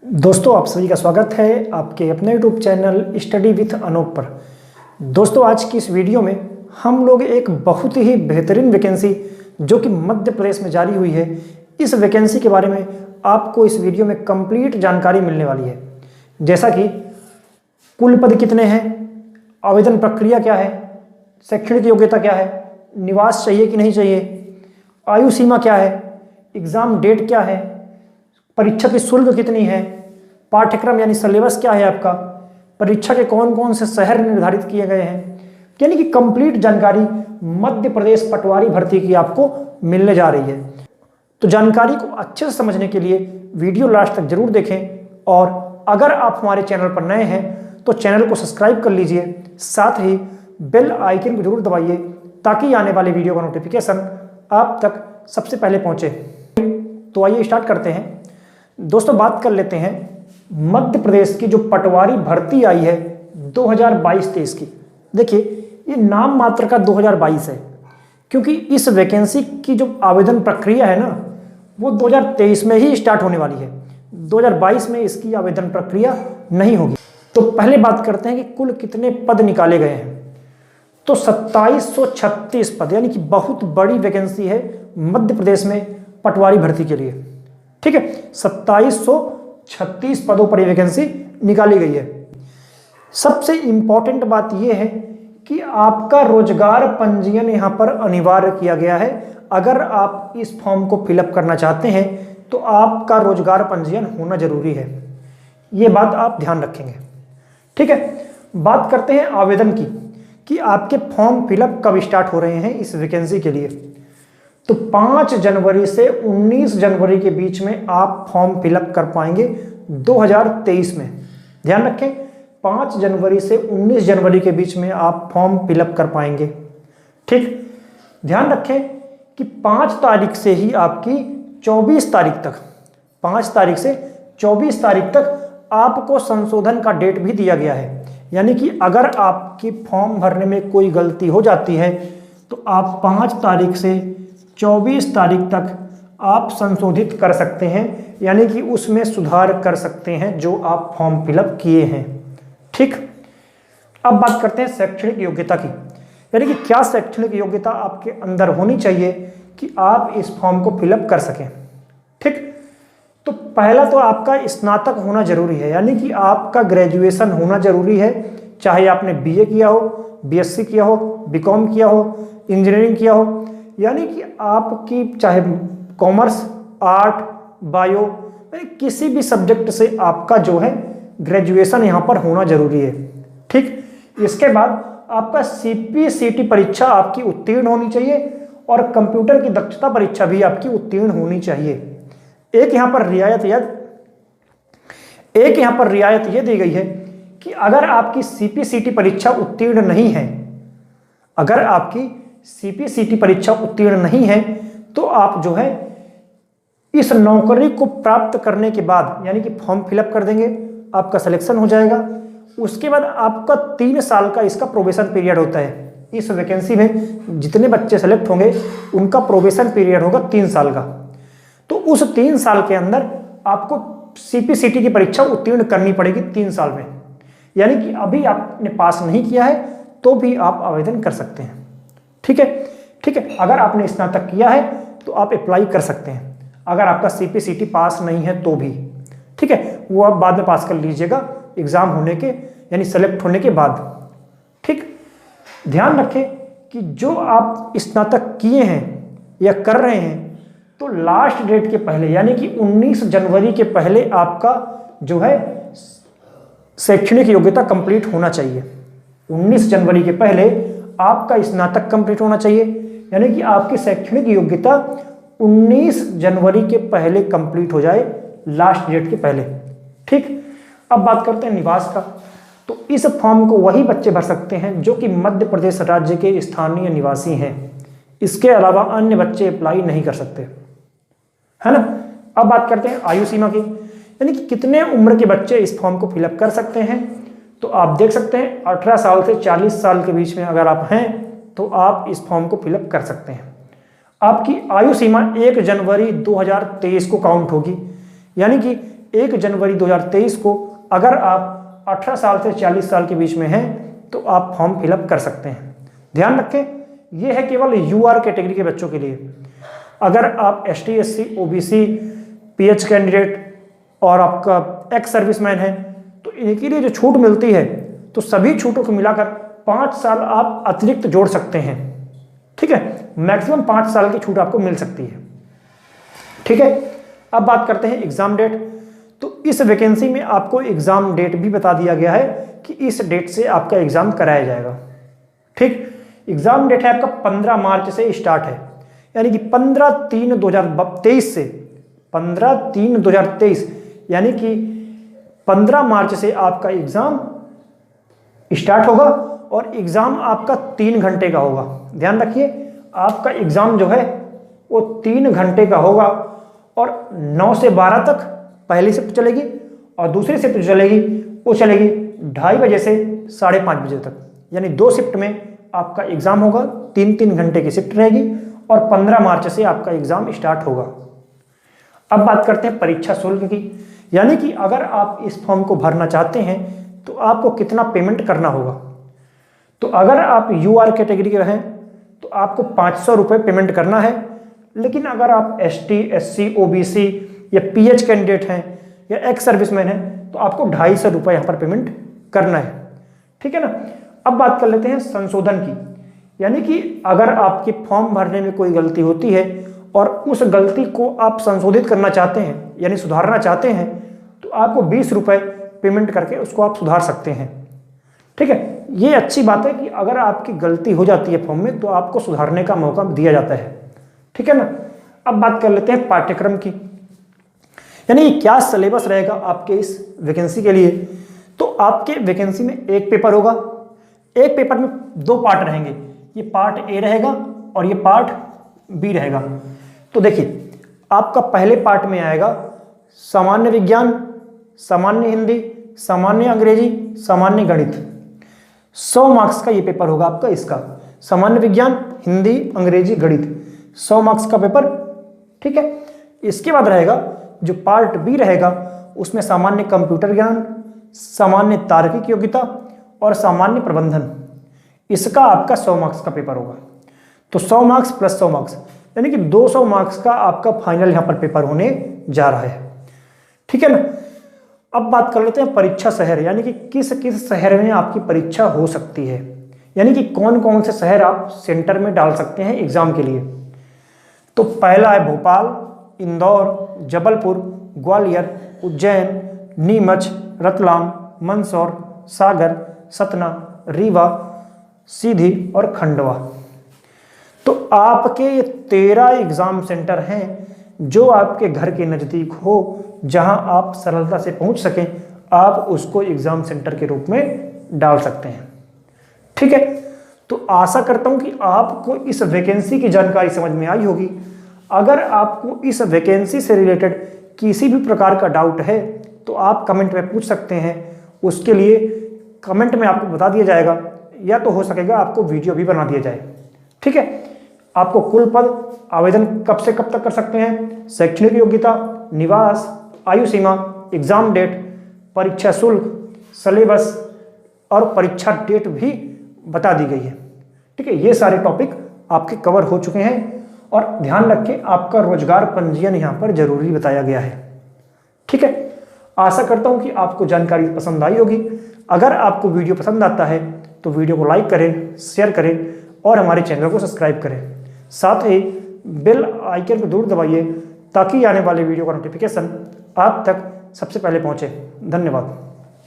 दोस्तों, आप सभी का स्वागत है आपके अपने YouTube channel study with Anoop पर। दोस्तों, आज की इस वीडियो में हम लोग एक बहुत ही बेहतरीन वैकेंसी जो कि मध्य प्रदेश में जारी हुई है, इस वैकेंसी के बारे में आपको इस वीडियो में कंप्लीट जानकारी मिलने वाली है। जैसा कि कुल पद कितने हैं, आवेदन प्रक्रिया क्या है, शैक्षणिक योग्यता क्या है, निवास चाहिए कि नहीं चाहिए, आयु सीमा क्या है, एग्ज़ाम डेट क्या है, परीक्षा की शुल्क कितनी है, पाठ्यक्रम यानी सिलेबस क्या है आपका, परीक्षा के कौन कौन से शहर निर्धारित किए गए हैं, यानी कि कंप्लीट जानकारी मध्य प्रदेश पटवारी भर्ती की आपको मिलने जा रही है। तो जानकारी को अच्छे से समझने के लिए वीडियो लास्ट तक जरूर देखें, और अगर आप हमारे चैनल पर नए हैं तो चैनल को सब्सक्राइब कर लीजिए, साथ ही बेल आइकन को जरूर दबाइए ताकि आने वाले वीडियो का नोटिफिकेशन आप तक सबसे पहले पहुंचे। तो आइए स्टार्ट करते हैं। दोस्तों, बात कर लेते हैं मध्य प्रदेश की जो पटवारी भर्ती आई है 2022-23 की। देखिए, ये नाम मात्र का 2022 है, क्योंकि इस वैकेंसी की जो आवेदन प्रक्रिया है ना, वो 2023 में ही स्टार्ट होने वाली है। 2022 में इसकी आवेदन प्रक्रिया नहीं होगी। तो पहले बात करते हैं कि कुल कितने पद निकाले गए हैं। तो 2736 पद, यानी कि बहुत बड़ी वैकेंसी है मध्य प्रदेश में पटवारी भर्ती के लिए। ठीक है, 2736 पदों पर यह वैकेंसी निकाली गई है। सबसे इंपॉर्टेंट बात यह है कि आपका रोजगार पंजीयन यहां पर अनिवार्य किया गया है। अगर आप इस फॉर्म को फिलअप करना चाहते हैं तो आपका रोजगार पंजीयन होना जरूरी है। यह बात आप ध्यान रखेंगे। ठीक है, बात करते हैं आवेदन की कि आपके फॉर्म फिलअप कब स्टार्ट हो रहे हैं इस वैकेंसी के लिए। तो 5 जनवरी से 19 जनवरी के बीच में आप फॉर्म फिलअप कर पाएंगे 2023 में। ध्यान रखें, 5 जनवरी से 19 जनवरी के बीच में आप फॉर्म फिलअप कर पाएंगे। ठीक, ध्यान रखें कि 5 तारीख से ही आपकी 24 तारीख तक, 5 तारीख से 24 तारीख तक आपको संशोधन का डेट भी दिया गया है। यानी कि अगर आपकी फॉर्म भरने में कोई गलती हो जाती है तो आप 5 तारीख से 24 तारीख तक आप संशोधित कर सकते हैं, यानी कि उसमें सुधार कर सकते हैं जो आप फॉर्म फिलअप किए हैं। ठीक, अब बात करते हैं शैक्षणिक योग्यता की, यानी कि क्या शैक्षणिक योग्यता आपके अंदर होनी चाहिए कि आप इस फॉर्म को फिलअप कर सकें। ठीक, तो पहला तो आपका स्नातक होना जरूरी है, यानी कि आपका ग्रेजुएशन होना जरूरी है। चाहे आपने बीए किया हो, बीएससी किया हो, बीकॉम किया हो, इंजीनियरिंग किया हो, यानी कि आपकी चाहे कॉमर्स, आर्ट, बायो, किसी भी सब्जेक्ट से आपका जो है ग्रेजुएशन यहाँ पर होना जरूरी है। ठीक, इसके बाद आपका सीपीसीटी परीक्षा आपकी उत्तीर्ण होनी चाहिए और कंप्यूटर की दक्षता परीक्षा भी आपकी उत्तीर्ण होनी चाहिए। एक यहाँ पर रियायत यह दी गई है कि अगर आपकी सीपीसीटी परीक्षा उत्तीर्ण नहीं है, अगर आपकी सीपीसीटी परीक्षा उत्तीर्ण नहीं है तो आप जो है इस नौकरी को प्राप्त करने के बाद, यानी कि फॉर्म फिलअप कर देंगे, आपका सिलेक्शन हो जाएगा। उसके बाद आपका 3 साल का इसका प्रोबेशन पीरियड होता है। इस वैकेंसी में जितने बच्चे सेलेक्ट होंगे उनका प्रोबेशन पीरियड होगा 3 साल का। तो उस 3 साल के अंदर आपको सीपीसीटी की परीक्षा उत्तीर्ण करनी पड़ेगी 3 साल में। यानी कि अभी आपने पास नहीं किया है तो भी आप आवेदन कर सकते हैं। ठीक है, ठीक है, अगर आपने स्नातक किया है तो आप अप्लाई कर सकते हैं, अगर आपका सीपीसीटी पास नहीं है तो भी। ठीक है, वो आप बाद में पास कर लीजिएगा एग्जाम होने के, यानी सेलेक्ट होने के बाद। ठीक, ध्यान रखें कि जो आप स्नातक किए हैं या कर रहे हैं तो लास्ट डेट के पहले, यानी कि 19 जनवरी के पहले आपका जो है शैक्षणिक योग्यता कंप्लीट होना चाहिए। 19 जनवरी के पहले आपका स्नातक कंप्लीट होना चाहिए, यानी कि आपकी शैक्षणिक योग्यता 19 जनवरी के पहले कंप्लीट हो जाए, लास्ट डेट के पहले। ठीक, अब बात करते हैं निवास का। तो इस फॉर्म को वही बच्चे भर सकते हैं जो कि मध्य प्रदेश राज्य के स्थानीय निवासी हैं। इसके अलावा अन्य बच्चे अप्लाई नहीं कर सकते, है ना। अब बात करते हैं आयु सीमा की, यानी कि कितने उम्र के बच्चे इस फॉर्म को फिलअप कर सकते हैं। तो आप देख सकते हैं 18 साल से 40 साल के बीच में अगर आप हैं तो आप इस फॉर्म को फिलअप कर सकते हैं। आपकी आयु सीमा 1 जनवरी 2023 को काउंट होगी, यानी कि 1 जनवरी 2023 को अगर आप 18 साल से 40 साल के बीच में हैं तो आप फॉर्म फिलअप कर सकते हैं। ध्यान रखें, यह है केवल यूआर कैटेगरी के बच्चों के लिए। अगर आप ST, SC, OBC, pH candidate और आपका एक्स सर्विसमैन है तो इनके लिए जो छूट मिलती है तो सभी छूटों को मिलाकर 5 साल आप अतिरिक्त जोड़ सकते हैं। ठीक है, मैक्सिमम 5 साल की छूट आपको मिल सकती है। ठीक है, अब बात करते हैं एग्जाम डेट। तो इस वैकेंसी में आपको एग्जाम डेट भी बता दिया गया है कि इस डेट से आपका एग्जाम कराया जाएगा। ठीक, एग्जाम डेट है आपका 15 मार्च से स्टार्ट है, यानी कि 15/3/2023 से 15/3/2023 यानी कि 15 मार्च से आपका एग्जाम स्टार्ट होगा और एग्जाम आपका 3 घंटे का होगा। ध्यान रखिए, आपका एग्जाम जो है वो 3 घंटे का होगा और 9 से 12 तक पहली शिफ्ट चलेगी और दूसरी शिफ्ट जो चलेगी वो चलेगी 2:30 बजे से 5:30 बजे तक, यानी 2 शिफ्ट में आपका एग्जाम होगा। 3-3 घंटे की शिफ्ट रहेगी और 15 मार्च से आपका एग्जाम स्टार्ट होगा। अब बात करते हैं परीक्षा शुल्क की, यानी कि अगर आप इस फॉर्म को भरना चाहते हैं तो आपको कितना पेमेंट करना होगा। तो अगर आप यूआर कैटेगरी के हैं तो आपको 500 रुपये पेमेंट करना है, लेकिन अगर आप एसटी, एससी, ओबीसी या पीएच कैंडिडेट हैं या एक्स सर्विसमैन हैं तो आपको 250 रुपये यहाँ पर पेमेंट करना है। ठीक है ना। अब बात कर लेते हैं संशोधन की, यानी कि अगर आपके फॉर्म भरने में कोई गलती होती है और उस गलती को आप संशोधित करना चाहते हैं यानी सुधारना चाहते हैं तो आपको 20 रुपये पेमेंट करके उसको आप सुधार सकते हैं। ठीक है, ये अच्छी बात है कि अगर आपकी गलती हो जाती है फॉर्म में तो आपको सुधारने का मौका दिया जाता है। ठीक है ना। अब बात कर लेते हैं पाठ्यक्रम की, यानी क्या सिलेबस रहेगा आपके इस वैकेंसी के लिए। तो आपके वैकेंसी में एक पेपर होगा, एक पेपर में 2 पार्ट रहेंगे, ये पार्ट ए रहेगा और ये पार्ट बी रहेगा। तो देखिए, आपका पहले पार्ट में आएगा सामान्य विज्ञान, सामान्य हिंदी, सामान्य अंग्रेजी, सामान्य गणित। 100 मार्क्स का ये पेपर होगा आपका इसका, सामान्य विज्ञान, हिंदी, अंग्रेजी, गणित, 100 मार्क्स का पेपर। ठीक है, इसके बाद रहेगा जो पार्ट बी रहेगा उसमें सामान्य कंप्यूटर ज्ञान, सामान्य तार्किक योग्यता और सामान्य प्रबंधन, इसका आपका 100 मार्क्स का पेपर होगा। तो 100 मार्क्स प्लस 100 मार्क्स यानी कि 200 मार्क्स का आपका फाइनल यहाँ पर पेपर होने जा रहा है। ठीक है ना। अब बात कर लेते हैं परीक्षा शहर, यानी कि किस किस शहर में आपकी परीक्षा हो सकती है, यानी कि कौन कौन से शहर आप सेंटर में डाल सकते हैं एग्जाम के लिए। तो पहला है भोपाल, इंदौर, जबलपुर, ग्वालियर, उज्जैन, नीमच, रतलाम, मंदसौर, सागर, सतना, रीवा, सीधी और खंडवा। तो आपके ये 13 एग्जाम सेंटर हैं जो आपके घर के नज़दीक हो, जहां आप सरलता से पहुंच सकें, आप उसको एग्जाम सेंटर के रूप में डाल सकते हैं। ठीक है, तो आशा करता हूं कि आपको इस वैकेंसी की जानकारी समझ में आई होगी। अगर आपको इस वैकेंसी से रिलेटेड किसी भी प्रकार का डाउट है तो आप कमेंट में पूछ सकते हैं, उसके लिए कमेंट में आपको बता दिया जाएगा या तो हो सकेगा आपको वीडियो भी बना दिया जाए। ठीक है, आपको कुल पद आवेदन कब से कब तक कर सकते हैं, शैक्षणिक योग्यता, निवास, आयु सीमा, एग्जाम डेट, परीक्षा शुल्क, सिलेबस और परीक्षा डेट भी बता दी गई है। ठीक है, ये सारे टॉपिक आपके कवर हो चुके हैं और ध्यान रखें आपका रोजगार पंजीयन यहाँ पर जरूरी बताया गया है। ठीक है, आशा करता हूँ कि आपको जानकारी पसंद आई होगी। अगर आपको वीडियो पसंद आता है तो वीडियो को लाइक करें, शेयर करें और हमारे चैनल को सब्सक्राइब करें। साथ ही बेल आइकन को जरूर दबाइए ताकि आने वाले वीडियो का नोटिफिकेशन आप तक सबसे पहले पहुंचे। धन्यवाद।